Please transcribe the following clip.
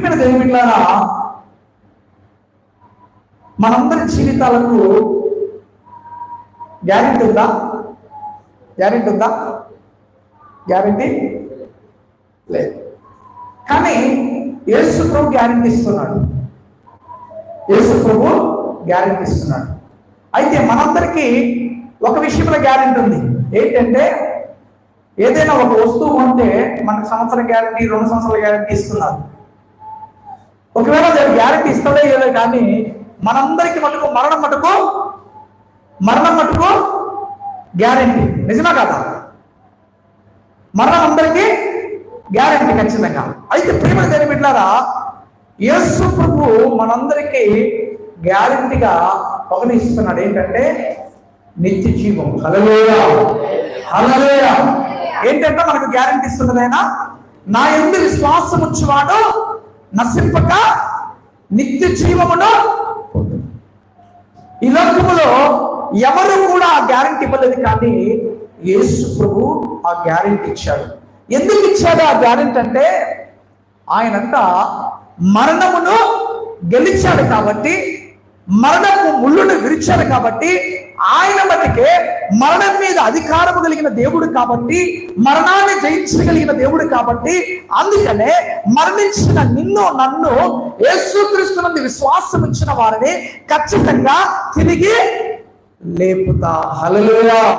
ప్రియమైన దేవుని బిడ్డలారా, మనందరి జీవితాలకు గ్యారెంటీ ఉందా? గ్యారెంటీ ఉందా? గ్యారెంటీ లేదు. కానీ యేసు ప్రభు గ్యారెంటీ ఇస్తున్నాడు. యేసు ప్రభు గ్యారెంటీ ఇస్తున్నాడు. అయితే మనందరికీ ఒక విషయంలో గ్యారెంటీ ఉంది. ఏంటంటే, ఏదైనా ఒక వస్తువు కొంటే మనకు సంవత్సరం గ్యారెంటీ, 2 సంవత్సరాల గ్యారెంటీ ఇస్తున్నారు. ఒకవేళ గ్యారెంటీ ఇస్తలే ఏదో, కానీ మనందరికీ మటుకు మరణం మటుకు గ్యారెంటీ. నిజమా కదా? మరణం అందరికీ గ్యారెంటీ ఖచ్చితంగా. అయితే ప్రియమైన దేవుని బిడ్డలారా, యేసు ప్రభు మనందరికీ గ్యారెంటీగా ఒకటి ఇస్తున్నాడు. ఏంటంటే నిత్య జీవం. హల్లెలూయా, హల్లెలూయా. ఏంటంటే మనకు గ్యారెంటీ ఇస్తున్నది ఆయన, నా యందు విశ్వాసం ఉంచువాడు నశింపక నిత్య జీవమును. ఈ లోకములో ఎవరు కూడా ఆ గ్యారెంటీ ఇవ్వలేదు, కానీ యేసు ప్రభు ఆ గ్యారెంటీ ఇచ్చాడు. ఎందుకు ఇచ్చాడు ఆ గ్యారెంటీ అంటే, ఆయనంట మరణమును గెలిచాడు కాబట్టి, మరణము ముళ్ళును విరిచాడు కాబట్టి, ఆయన మటుకే మరణం మీద అధికారము కలిగిన దేవుడు కాబట్టి, మరణాన్ని జయించగలిగిన దేవుడు కాబట్టి, అందుకనే మరణించిన నిన్ను నన్ను యేసుక్రీస్తునందు విశ్వాసం ఇచ్చిన వారిని ఖచ్చితంగా తిరిగి లేపుతా. హల్లెలూయా.